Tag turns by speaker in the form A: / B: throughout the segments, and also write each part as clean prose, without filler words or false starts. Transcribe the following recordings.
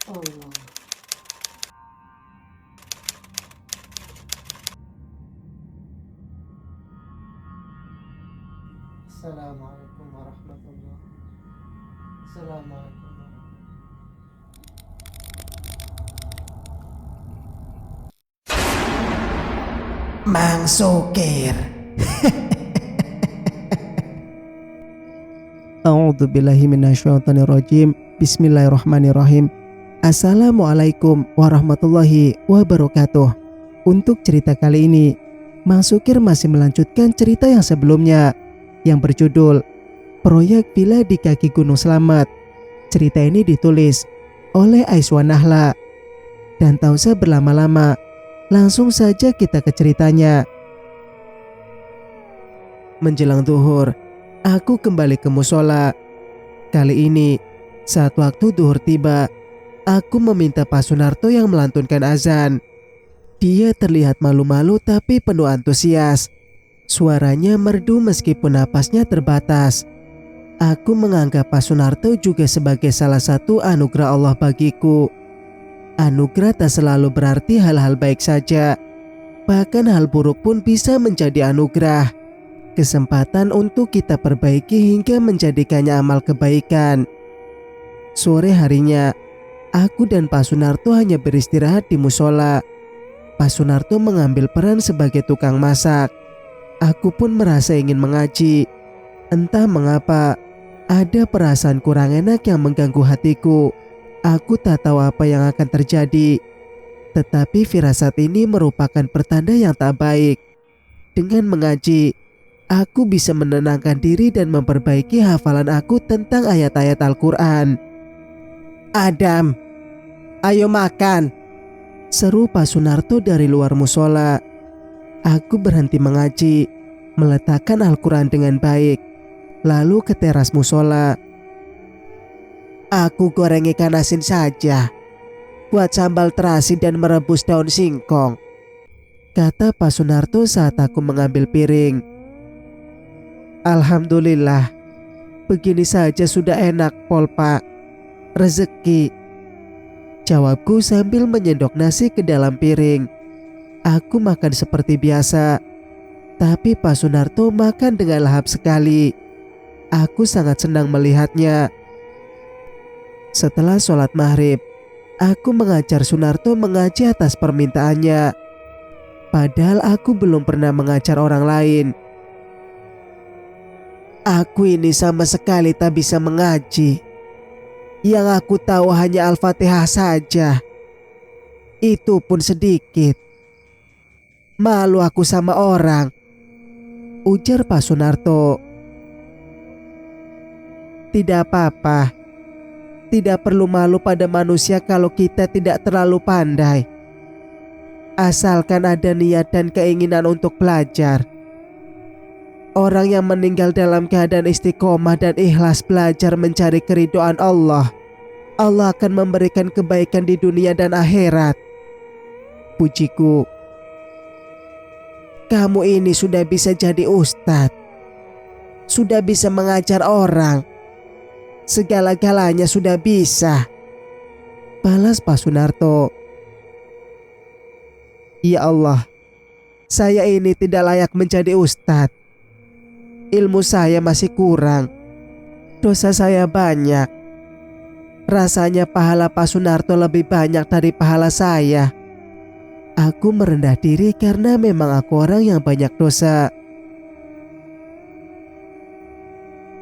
A: Allah. Assalamualaikum warahmatullahi wabarakatuh. Assalamualaikum
B: Mang Sukir. A'udzubillahi minasyaitonirrajim. Bismillahirrahmanirrahim. Assalamualaikum warahmatullahi wabarakatuh. Untuk cerita kali ini, Mang Sukir masih melanjutkan cerita yang sebelumnya yang berjudul Proyek Villa di Kaki Gunung Slamet. Cerita ini ditulis oleh Aiswan Nahla. Dan tak usah berlama-lama, langsung saja kita ke ceritanya. Menjelang zuhur, aku kembali ke musola. Kali ini, saat waktu zuhur tiba, aku meminta Pak Sunarto yang melantunkan azan. Dia terlihat malu-malu tapi penuh antusias. Suaranya merdu meskipun napasnya terbatas. Aku menganggap Pak Sunarto juga sebagai salah satu anugerah Allah bagiku. Anugerah tak selalu berarti hal-hal baik saja. Bahkan hal buruk pun bisa menjadi anugerah. Kesempatan untuk kita perbaiki hingga menjadikannya amal kebaikan. Sore harinya, aku dan Pak Sunarto hanya beristirahat di musola. Pak Sunarto mengambil peran sebagai tukang masak. Aku pun merasa ingin mengaji. Entah mengapa, ada perasaan kurang enak yang mengganggu hatiku. Aku tak tahu apa yang akan terjadi. Tetapi firasat ini merupakan pertanda yang tak baik. Dengan mengaji, aku bisa menenangkan diri dan memperbaiki hafalan aku tentang ayat-ayat Al-Quran. "Adam, ayo makan," seru Pak Sunarto dari luar musola. Aku berhenti mengaji, meletakkan Al-Quran dengan baik, lalu ke teras musola. "Aku goreng ikan asin saja, buat sambal terasi dan merebus daun singkong," kata Pak Sunarto saat aku mengambil piring. "Alhamdulillah, begini saja sudah enak, Pol Pak. Rezeki," jawabku sambil menyendok nasi ke dalam piring. Aku makan seperti biasa, tapi Pak Sunarto makan dengan lahap sekali. Aku sangat senang melihatnya. Setelah sholat maghrib, aku mengajar Sunarto mengaji atas permintaannya. Padahal aku belum pernah mengajar orang lain. "Aku ini sama sekali tak bisa mengaji. Yang aku tahu hanya Al-Fatihah saja. Itu pun sedikit. Malu aku sama orang," ujar Pak Sunarto. "Tidak apa-apa. Tidak perlu malu pada manusia kalau kita tidak terlalu pandai. Asalkan ada niat dan keinginan untuk belajar. Orang yang meninggal dalam keadaan istiqomah dan ikhlas belajar mencari keridhaan Allah, Allah akan memberikan kebaikan di dunia dan akhirat," pujiku. "Kamu ini sudah bisa jadi ustadz. Sudah bisa mengajar orang. Segala-galanya sudah bisa," balas Pak Sunarto. "Ya Allah, saya ini tidak layak menjadi ustadz. Ilmu saya masih kurang. Dosa saya banyak. Rasanya pahala Pak Sunarto lebih banyak dari pahala saya." Aku merendah diri karena memang aku orang yang banyak dosa.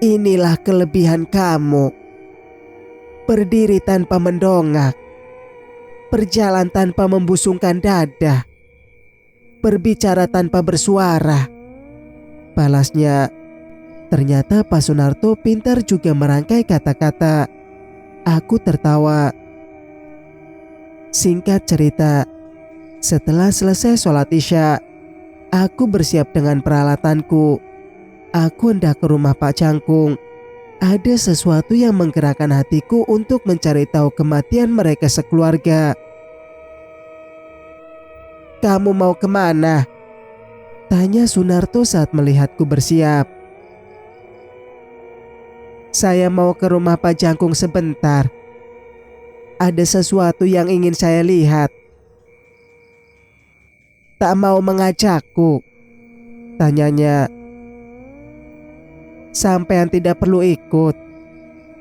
B: "Inilah kelebihan kamu. Berdiri tanpa mendongak. Berjalan tanpa membusungkan dada. Berbicara tanpa bersuara," balasnya. Ternyata Pak Sunarto pintar juga merangkai kata-kata. Aku tertawa. Singkat cerita, setelah selesai sholat isya, aku bersiap dengan peralatanku. Aku hendak ke rumah Pak Cangkung. Ada sesuatu yang menggerakkan hatiku untuk mencari tahu kematian mereka sekeluarga. "Kamu mau kemana?" tanya Sunarto saat melihatku bersiap. "Saya mau ke rumah Pak Jangkung sebentar. Ada sesuatu yang ingin saya lihat. Tak mau mengajakku? Tanyanya. Sampean tidak perlu ikut.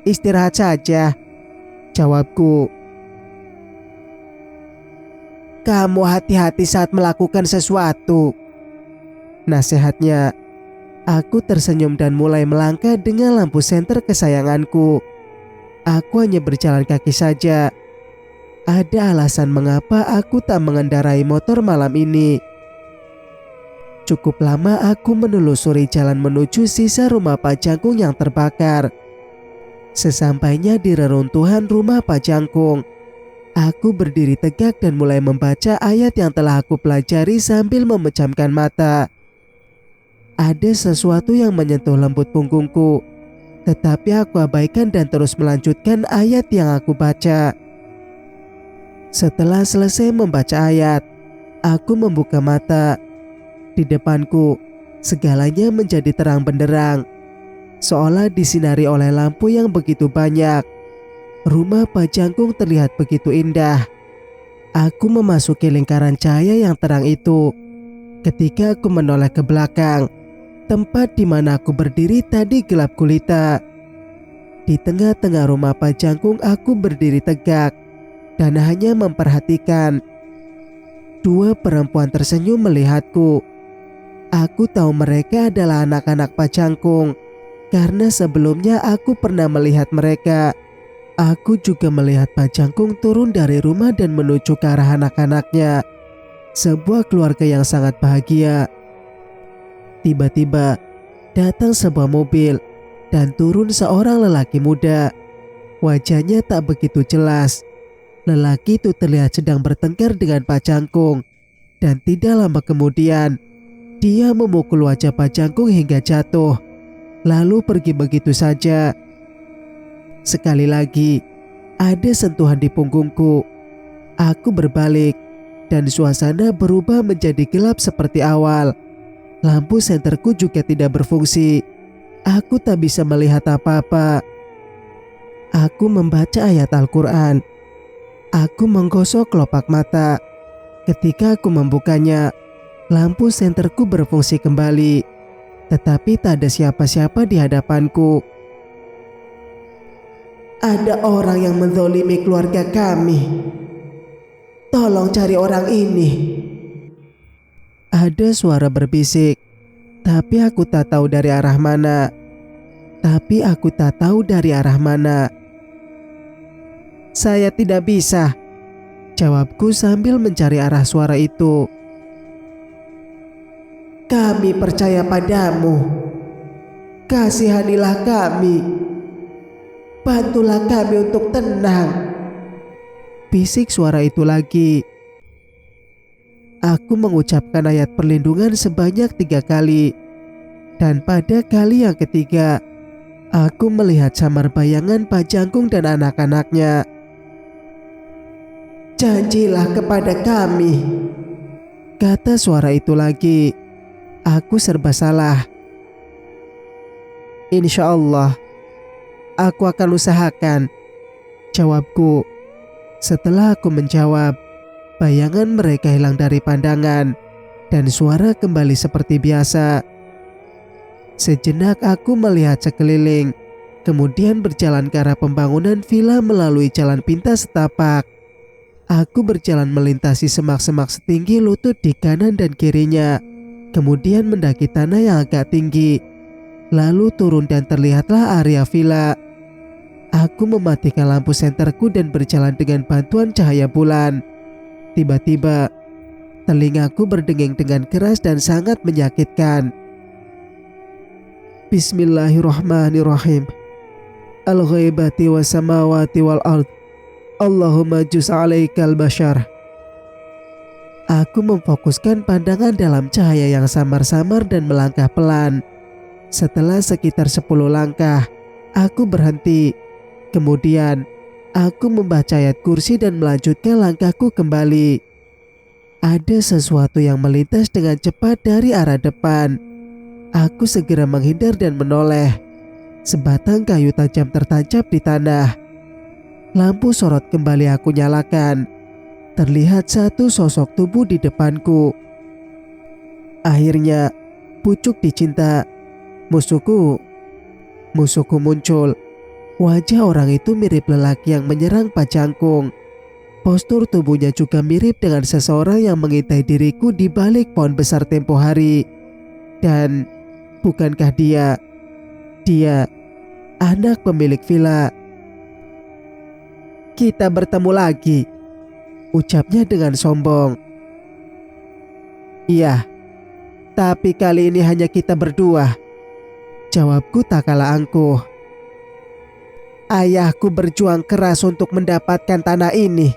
B: Istirahat saja, jawabku. Kamu hati-hati saat melakukan sesuatu, nasihatnya. Aku tersenyum dan mulai melangkah dengan lampu senter kesayanganku. Aku hanya berjalan kaki saja. Ada alasan mengapa aku tak mengendarai motor malam ini. Cukup lama aku menelusuri jalan menuju sisa rumah Pak Jangkung yang terbakar. Sesampainya di reruntuhan rumah Pak Jangkung, aku berdiri tegak dan mulai membaca ayat yang telah aku pelajari sambil memejamkan mata. Ada sesuatu yang menyentuh lembut punggungku, tetapi aku abaikan dan terus melanjutkan ayat yang aku baca. Setelah selesai membaca ayat, aku membuka mata. Di depanku, segalanya menjadi terang benderang, seolah disinari oleh lampu yang begitu banyak. Rumah Pak Jangkung terlihat begitu indah. Aku memasuki lingkaran cahaya yang terang itu. Ketika aku menoleh ke belakang, tempat di mana aku berdiri tadi gelap gulita. Di tengah-tengah rumah Pak Jangkung aku berdiri tegak dan hanya memperhatikan. Dua perempuan tersenyum melihatku. Aku tahu mereka adalah anak-anak Pak Jangkung karena sebelumnya aku pernah melihat mereka. Aku juga melihat Pak Jangkung turun dari rumah dan menuju ke arah anak-anaknya. Sebuah keluarga yang sangat bahagia. Tiba-tiba datang sebuah mobil dan turun seorang lelaki muda. Wajahnya tak begitu jelas. Lelaki itu terlihat sedang bertengkar dengan Pak Jangkung. Dan tidak lama kemudian, dia memukul wajah Pak Jangkung hingga jatuh, lalu pergi begitu saja. Sekali lagi, ada sentuhan di punggungku. Aku berbalik, dan suasana berubah menjadi gelap seperti awal. Lampu senterku juga tidak berfungsi. Aku tak bisa melihat apa-apa. Aku membaca ayat Al-Quran. Aku menggosok kelopak mata. Ketika aku membukanya, lampu senterku berfungsi kembali, tetapi tak ada siapa-siapa di hadapanku. Ada orang yang menzolimi keluarga kami. Tolong cari orang ini. Ada suara berbisik, tapi aku tak tahu dari arah mana. Saya tidak bisa, jawabku sambil mencari arah suara itu. Kami percaya padamu. Kasihanilah kami. Bantulah kami untuk tenang. Bisik suara itu lagi. Aku mengucapkan ayat perlindungan sebanyak 3 kali. Dan pada kali yang ketiga, aku melihat samar bayangan Pak Jangkung dan anak-anaknya. Janjilah kepada kami, kata suara itu lagi. Aku serba salah. Insya Allah, aku akan usahakan, jawabku. Setelah aku menjawab, bayangan mereka hilang dari pandangan dan suara kembali seperti biasa. Sejenak aku melihat sekeliling, kemudian berjalan ke arah pembangunan villa melalui jalan pintas setapak. Aku berjalan melintasi semak-semak setinggi lutut di kanan dan kirinya, kemudian mendaki tanah yang agak tinggi, lalu turun dan terlihatlah area villa. Aku mematikan lampu senterku dan berjalan dengan bantuan cahaya bulan. Tiba-tiba, telingaku berdenging dengan keras dan sangat menyakitkan. Bismillahirrahmanirrahim. Al-ghaibati was samawati wal ard. Allahumma juz alaikal bashar. Aku memfokuskan pandangan dalam cahaya yang samar-samar dan melangkah pelan. Setelah sekitar 10 langkah, aku berhenti. Kemudian, aku membaca ayat kursi dan melanjutkan langkahku kembali. Ada sesuatu yang melintas dengan cepat dari arah depan. Aku segera menghindar dan menoleh. Sebatang kayu tajam tertancap di tanah. Lampu sorot kembali aku nyalakan. Terlihat satu sosok tubuh di depanku. Akhirnya, pucuk dicinta, musuhku muncul. Wajah orang itu mirip lelaki yang menyerang Pak Jangkung. Postur tubuhnya juga mirip dengan seseorang yang mengintai diriku di balik pohon besar tempo hari. Dan bukankah dia anak pemilik villa? "Kita bertemu lagi," ucapnya dengan sombong. "Iya, tapi kali ini hanya kita berdua," jawabku tak kalah angkuh. "Ayahku berjuang keras untuk mendapatkan tanah ini.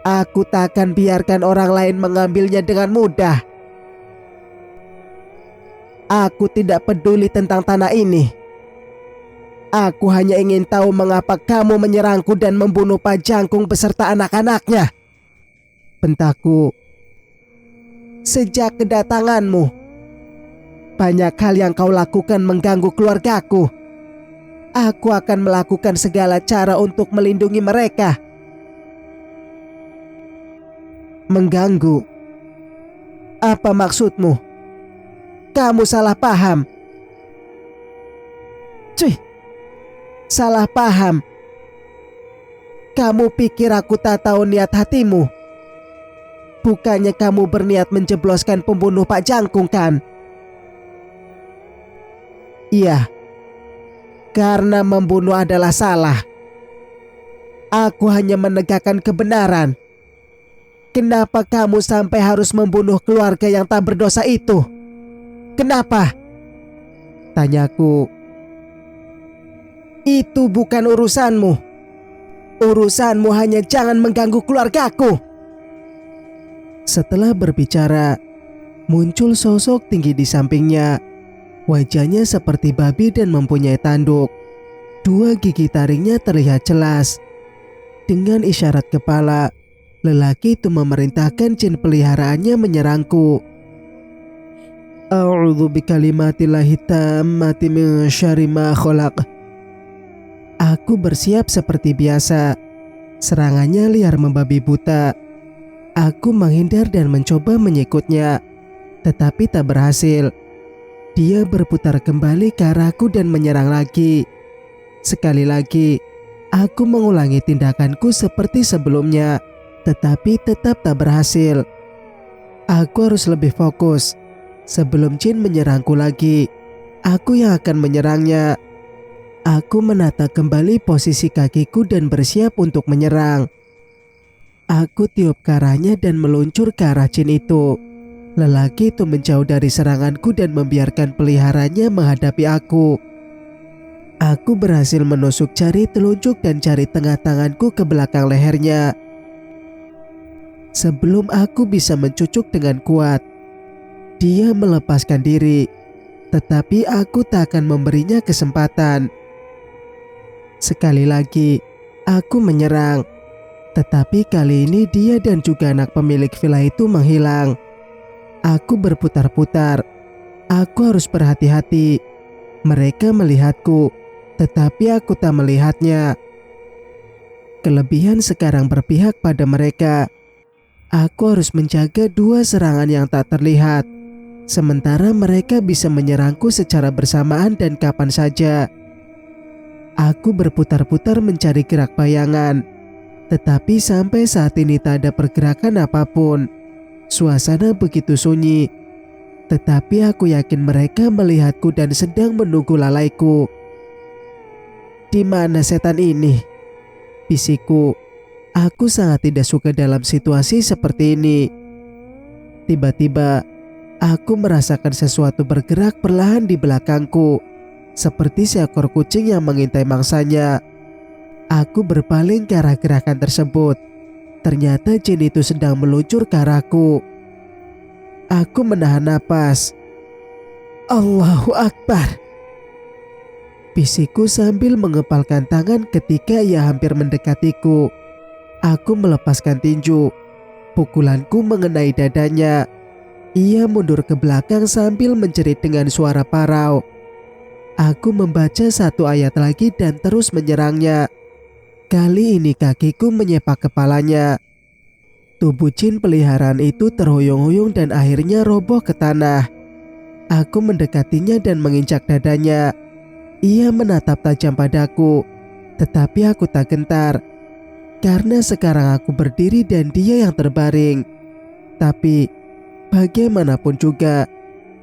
B: Aku tak akan biarkan orang lain mengambilnya dengan mudah. Aku tidak peduli tentang tanah ini. Aku hanya ingin tahu mengapa kamu menyerangku dan membunuh Pak Jangkung beserta anak-anaknya," bentakku. "Sejak kedatanganmu, banyak hal yang kau lakukan mengganggu keluargaku. Aku akan melakukan segala cara untuk melindungi mereka." "Mengganggu? Apa maksudmu? Kamu salah paham." "Cuy, salah paham. Kamu pikir aku tak tahu niat hatimu? Bukannya kamu berniat menjebloskan pembunuh Pak Jangkung, kan?" "Iya, karena membunuh adalah salah. Aku hanya menegakkan kebenaran. Kenapa kamu sampai harus membunuh keluarga yang tak berdosa itu? Kenapa?" tanyaku. "Itu bukan urusanmu. Urusanmu hanya jangan mengganggu keluargaku." Setelah berbicara, muncul sosok tinggi di sampingnya. Wajahnya seperti babi dan mempunyai tanduk. 2 gigi taringnya terlihat jelas. Dengan isyarat kepala, lelaki itu memerintahkan jin peliharaannya menyerangku. "A'udzu bikalimatillahi tammati min syarri ma khalaq." Aku bersiap seperti biasa. Serangannya liar membabi buta. Aku menghindar dan mencoba menyikutnya, tetapi tak berhasil. Dia berputar kembali ke arahku dan menyerang lagi. Sekali lagi, aku mengulangi tindakanku seperti sebelumnya, tetapi tetap tak berhasil. Aku harus lebih fokus. Sebelum jin menyerangku lagi, aku yang akan menyerangnya. Aku menata kembali posisi kakiku dan bersiap untuk menyerang. Aku tiup ke arahnya dan meluncur ke arah jin itu. Lelaki itu menjauh dari seranganku dan membiarkan peliharanya menghadapi aku. Aku berhasil menusuk jari telunjuk dan jari tengah tanganku ke belakang lehernya. Sebelum aku bisa mencucuk dengan kuat, dia melepaskan diri, tetapi aku tak akan memberinya kesempatan. Sekali lagi, aku menyerang, tetapi kali ini dia dan juga anak pemilik villa itu menghilang. Aku berputar-putar. Aku harus berhati-hati. Mereka melihatku, tetapi aku tak melihatnya. Kelebihan sekarang berpihak pada mereka. Aku harus menjaga 2 serangan yang tak terlihat, sementara mereka bisa menyerangku secara bersamaan dan kapan saja. Aku berputar-putar mencari gerak bayangan, tetapi sampai saat ini tak ada pergerakan apapun. Suasana begitu sunyi, tetapi aku yakin mereka melihatku dan sedang menunggu lalaiku. "Di mana setan ini?" bisikku. Aku sangat tidak suka dalam situasi seperti ini. Tiba-tiba, aku merasakan sesuatu bergerak perlahan di belakangku, seperti seekor kucing yang mengintai mangsanya. Aku berpaling ke arah gerakan tersebut. Ternyata jin itu sedang meluncur ke arahku. Aku menahan napas. "Allahu Akbar!" bisikku sambil mengepalkan tangan ketika ia hampir mendekatiku. Aku melepaskan tinju. Pukulanku mengenai dadanya. Ia mundur ke belakang sambil menjerit dengan suara parau. Aku membaca 1 ayat lagi dan terus menyerangnya. Kali ini kakiku menyepak kepalanya. Tubuh jin peliharaan itu terhuyung-huyung dan akhirnya roboh ke tanah. Aku mendekatinya dan menginjak dadanya. Ia menatap tajam padaku, tetapi aku tak gentar. Karena sekarang aku berdiri dan dia yang terbaring. Tapi bagaimanapun juga,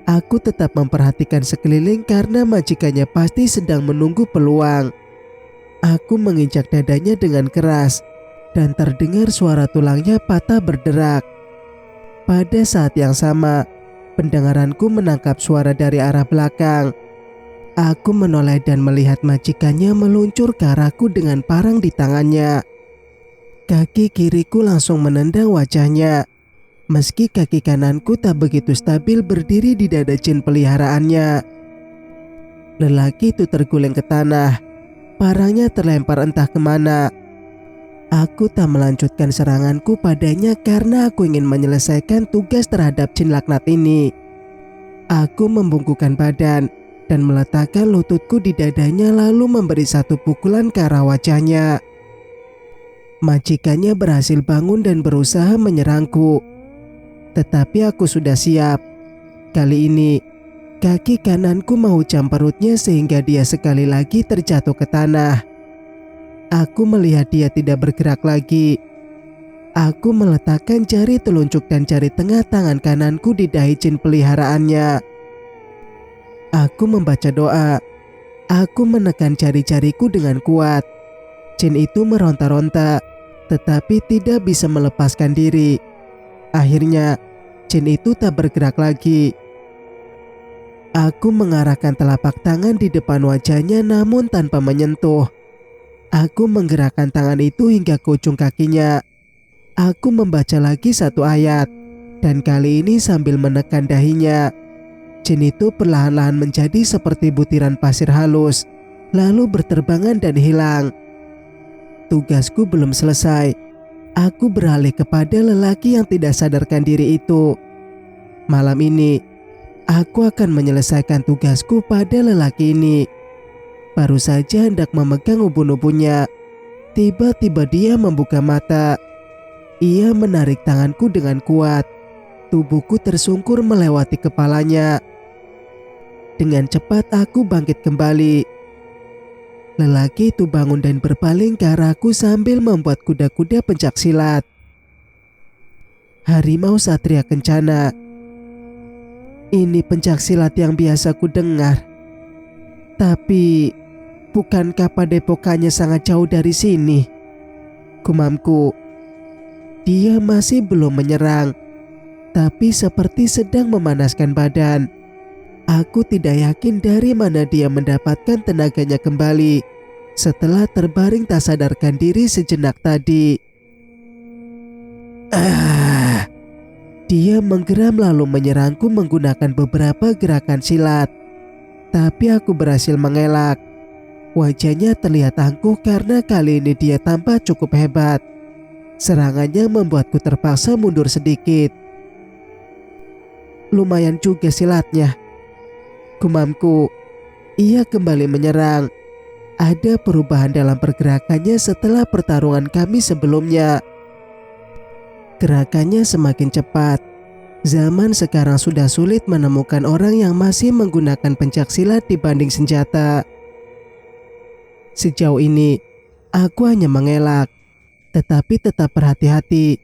B: aku tetap memperhatikan sekeliling karena majikannya pasti sedang menunggu peluang. Aku menginjak dadanya dengan keras dan terdengar suara tulangnya patah berderak. Pada saat yang sama, pendengaranku menangkap suara dari arah belakang. Aku menoleh dan melihat majikannya meluncur ke arahku dengan parang di tangannya. Kaki kiriku langsung menendang wajahnya. Meski kaki kananku tak begitu stabil berdiri di dada jin peliharaannya. Lelaki itu terguling ke tanah. Parangnya terlempar entah kemana. Aku tak melanjutkan seranganku padanya karena aku ingin menyelesaikan tugas terhadap jin laknat ini. Aku membungkukkan badan dan meletakkan lututku di dadanya lalu memberi satu pukulan ke arah wajahnya. Majikannya berhasil bangun dan berusaha menyerangku. Tetapi aku sudah siap. Kali ini, kaki kananku menghujam perutnya sehingga dia sekali lagi terjatuh ke tanah. Aku melihat dia tidak bergerak lagi. Aku meletakkan jari telunjuk dan jari tengah tangan kananku di dahi jin peliharaannya. Aku membaca doa. Aku menekan jari-jariku dengan kuat. Jin itu meronta-ronta, tetapi tidak bisa melepaskan diri. Akhirnya, jin itu tak bergerak lagi. Aku mengarahkan telapak tangan di depan wajahnya namun tanpa menyentuh. Aku menggerakkan tangan itu hingga ke ujung kakinya. Aku membaca lagi satu ayat, dan kali ini sambil menekan dahinya. Jin itu perlahan-lahan menjadi seperti butiran pasir halus, lalu berterbangan dan hilang. Tugasku belum selesai. Aku beralih kepada lelaki yang tidak sadarkan diri itu. Malam ini, aku akan menyelesaikan tugasku pada lelaki ini. Baru saja hendak memegang ubun-ubunnya, tiba-tiba dia membuka mata. Ia menarik tanganku dengan kuat. Tubuhku tersungkur melewati kepalanya. Dengan cepat aku bangkit kembali. Lelaki itu bangun dan berpaling ke arahku sambil membuat kuda-kuda pencak silat. Harimau Satria Kencana. Ini pencak silat yang biasa ku dengar. Tapi, bukankah padepokannya sangat jauh dari sini? Gumamku. Dia masih belum menyerang, tapi seperti sedang memanaskan badan. Aku tidak yakin dari mana dia mendapatkan tenaganya kembali setelah terbaring tak sadarkan diri sejenak tadi. Dia menggeram lalu menyerangku menggunakan beberapa gerakan silat. Tapi aku berhasil mengelak. Wajahnya terlihat angkuh karena kali ini dia tampak cukup hebat. Serangannya membuatku terpaksa mundur sedikit. Lumayan juga silatnya. Gumamku. Ia kembali menyerang. Ada perubahan dalam pergerakannya setelah pertarungan kami sebelumnya. Gerakannya semakin cepat. Zaman sekarang sudah sulit menemukan orang yang masih menggunakan pencak silat dibanding senjata. Sejauh ini, aku hanya mengelak, tetapi tetap berhati-hati.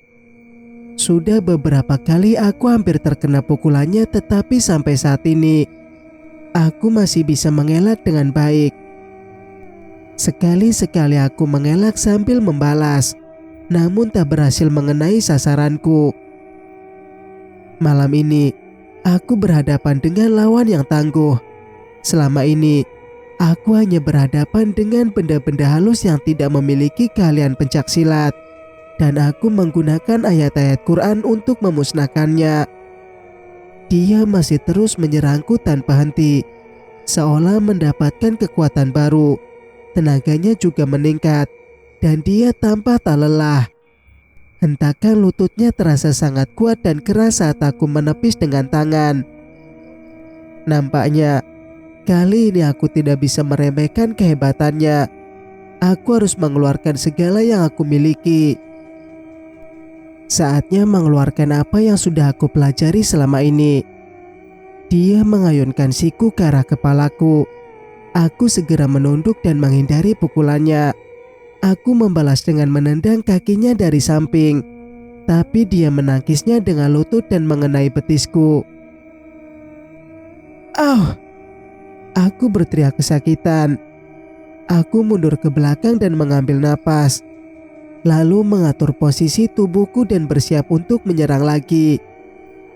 B: Sudah beberapa kali aku hampir terkena pukulannya, tetapi sampai saat ini, aku masih bisa mengelak dengan baik. Sekali-sekali aku mengelak sambil membalas, namun tak berhasil mengenai sasaranku. Malam ini, aku berhadapan dengan lawan yang tangguh. Selama ini, aku hanya berhadapan dengan benda-benda halus yang tidak memiliki keahlian pencak silat. Dan aku menggunakan ayat-ayat Quran untuk memusnahkannya. Dia masih terus menyerangku tanpa henti, seolah mendapatkan kekuatan baru. Tenaganya juga meningkat, dan dia tampak tak lelah. Hentakan lututnya terasa sangat kuat dan keras saat aku menepis dengan tangan. Nampaknya, kali ini aku tidak bisa meremehkan kehebatannya. Aku harus mengeluarkan segala yang aku miliki. Saatnya mengeluarkan apa yang sudah aku pelajari selama ini. Dia mengayunkan siku ke arah kepalaku. Aku segera menunduk dan menghindari pukulannya. Aku membalas dengan menendang kakinya dari samping. Tapi dia menangkisnya dengan lutut dan mengenai betisku. "Au!" Aku berteriak kesakitan. Aku mundur ke belakang dan mengambil napas. Lalu mengatur posisi tubuhku dan bersiap untuk menyerang lagi.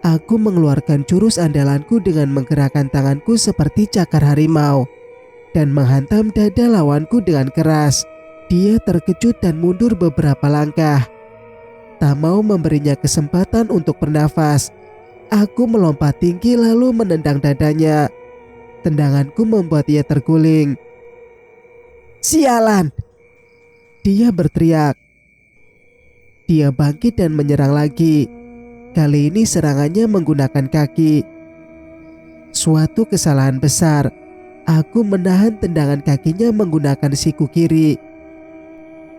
B: Aku mengeluarkan jurus andalanku dengan menggerakkan tanganku seperti cakar harimau dan menghantam dada lawanku dengan keras. Dia terkejut dan mundur beberapa langkah. Tak mau memberinya kesempatan untuk bernafas. Aku melompat tinggi lalu menendang dadanya. Tendanganku membuat ia terguling. "Sialan!" Dia berteriak. Dia bangkit dan menyerang lagi. Kali ini serangannya menggunakan kaki. Suatu kesalahan besar. Aku menahan tendangan kakinya menggunakan siku kiri.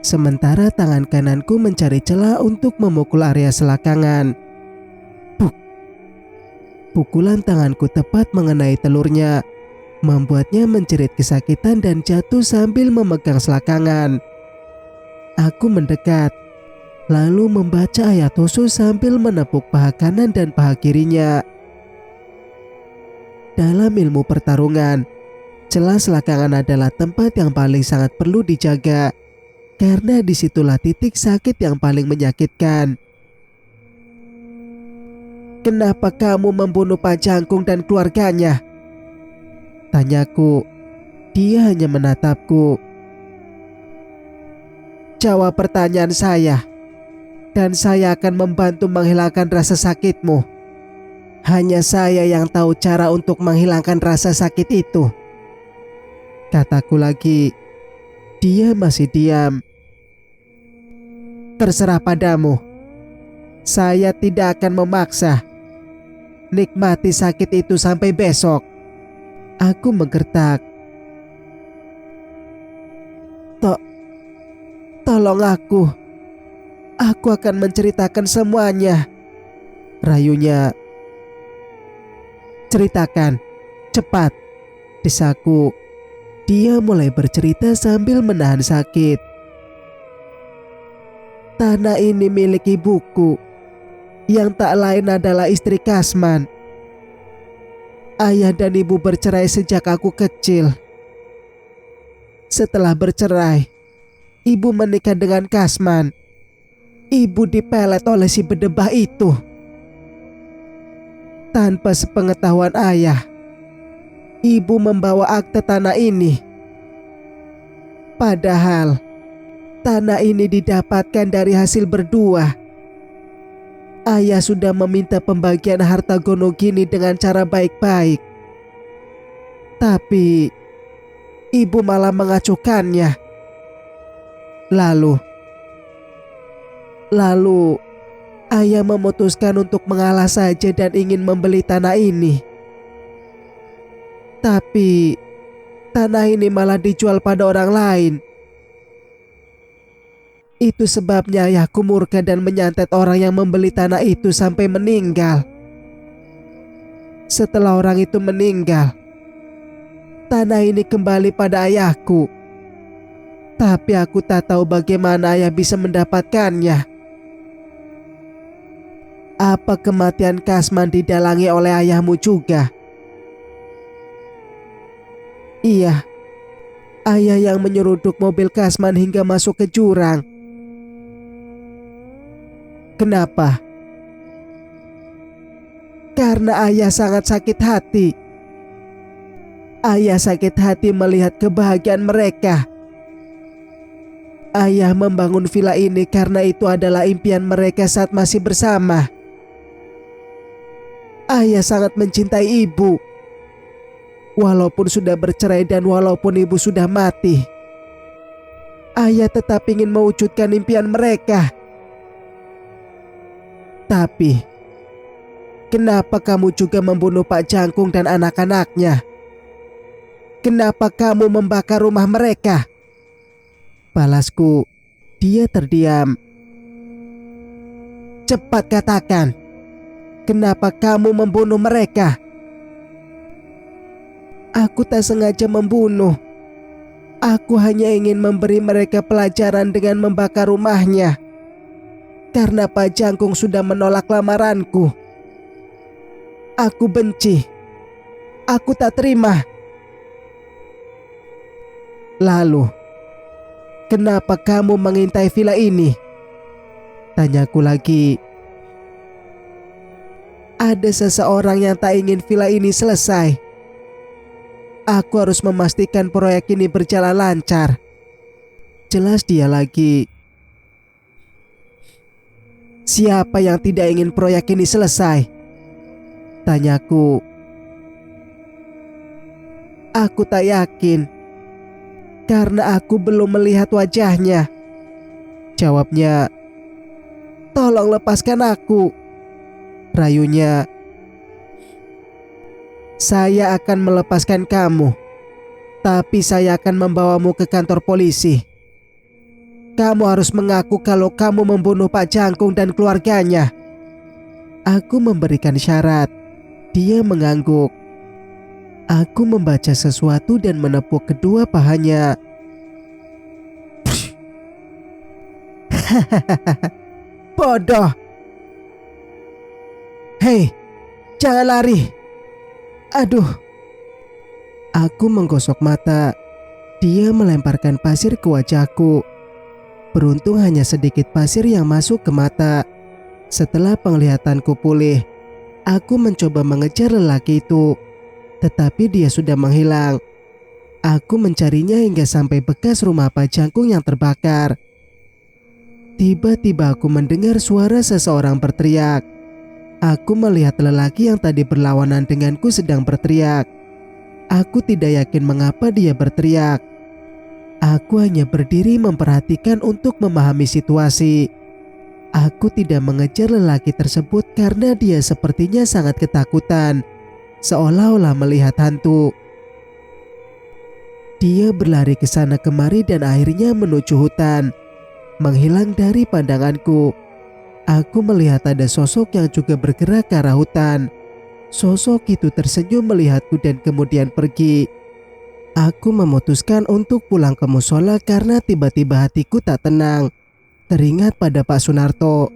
B: Sementara tangan kananku mencari celah untuk memukul area selakangan. Puk! Pukulan tanganku tepat mengenai telurnya, membuatnya menjerit kesakitan dan jatuh sambil memegang selakangan. Aku mendekat, lalu membaca ayat khusus sambil menepuk paha kanan dan paha kirinya. Dalam ilmu pertarungan, celah selakangan adalah tempat yang paling sangat perlu dijaga, karena disitulah titik sakit yang paling menyakitkan. "Kenapa kamu membunuh Pak Jangkung dan keluarganya?" tanyaku. Dia hanya menatapku. "Jawab pertanyaan saya, dan saya akan membantu menghilangkan rasa sakitmu. Hanya saya yang tahu cara untuk menghilangkan rasa sakit itu," kataku lagi. Dia masih diam. "Terserah padamu. Saya tidak akan memaksa. Nikmati sakit itu sampai besok." Aku menggertak. Tolong aku. Aku akan menceritakan semuanya," rayunya. "Ceritakan, cepat," desaku. Dia mulai bercerita sambil menahan sakit. "Tanah ini milik ibuku, yang tak lain adalah istri Kasman. Ayah dan ibu bercerai sejak aku kecil. Setelah bercerai, ibu menikah dengan Kasman. Ibu dipelet oleh si bedebah itu. Tanpa sepengetahuan ayah, ibu membawa akte tanah ini. Padahal tanah ini didapatkan dari hasil berdua. Ayah sudah meminta pembagian harta Gonogini dengan cara baik-baik. Tapi ibu malah mengacuhkannya. Lalu ayah memutuskan untuk mengalah saja dan ingin membeli tanah ini. Tapi tanah ini malah dijual pada orang lain. Itu sebabnya ayahku murka dan menyantet orang yang membeli tanah itu sampai meninggal. Setelah orang itu meninggal, tanah ini kembali pada ayahku. Tapi aku tak tahu bagaimana ayah bisa mendapatkannya. Apa kematian Kasman didalangi oleh ayahmu juga?" "Iya, ayah yang menyeruduk mobil Kasman hingga masuk ke jurang." "Kenapa?" "Karena ayah sangat sakit hati. Ayah sakit hati melihat kebahagiaan mereka. Ayah membangun villa ini karena itu adalah impian mereka saat masih bersama. Ayah sangat mencintai ibu. Walaupun sudah bercerai dan walaupun ibu sudah mati, ayah tetap ingin mewujudkan impian mereka. Tapi, kenapa kamu juga membunuh Pak Jangkung dan anak-anaknya? Kenapa kamu membakar rumah mereka?" Balasku. Dia terdiam. Cepat katakan, kenapa kamu membunuh mereka? Aku tak sengaja membunuh. Aku hanya ingin memberi mereka pelajaran dengan membakar rumahnya. Karena Pak Jangkung sudah menolak lamaranku. Aku benci. Aku tak terima. Lalu, kenapa kamu mengintai villa ini? Tanyaku lagi. Ada seseorang yang tak ingin villa ini selesai. Aku harus memastikan proyek ini berjalan lancar. Jelas dia lagi. Siapa yang tidak ingin proyek ini selesai? Tanyaku. Aku tak yakin. Karena aku belum melihat wajahnya. Jawabnya. Tolong lepaskan aku. Rayunya. Saya akan melepaskan kamu. Tapi saya akan membawamu ke kantor polisi. Kamu harus mengaku kalau kamu membunuh Pak Jangkung dan keluarganya. Aku memberikan syarat. Dia mengangguk. Aku membaca sesuatu dan menepuk kedua pahanya. Bodoh. Hei, jangan lari. Aduh. Aku menggosok mata. Dia melemparkan pasir ke wajahku. Beruntung hanya sedikit pasir yang masuk ke mata. Setelah penglihatanku pulih, aku mencoba mengejar lelaki itu. Tetapi dia sudah menghilang. Aku mencarinya hingga sampai bekas rumah Pak Jangkung yang terbakar. Tiba-tiba aku mendengar suara seseorang berteriak. Aku melihat lelaki yang tadi berlawanan denganku sedang berteriak. Aku tidak yakin mengapa dia berteriak. Aku hanya berdiri memperhatikan untuk memahami situasi. Aku tidak mengejar lelaki tersebut karena dia sepertinya sangat ketakutan, seolah-olah melihat hantu. Dia berlari ke sana kemari dan akhirnya menuju hutan, menghilang dari pandanganku. Aku melihat ada sosok yang juga bergerak ke arah hutan. Sosok itu tersenyum melihatku dan kemudian pergi. Aku memutuskan untuk pulang ke musola karena tiba-tiba hatiku tak tenang. Teringat pada Pak Sunarto.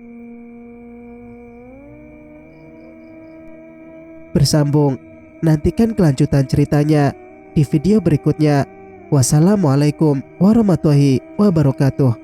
B: Bersambung. Nantikan kelanjutan ceritanya di video berikutnya. Wassalamualaikum warahmatullahi wabarakatuh.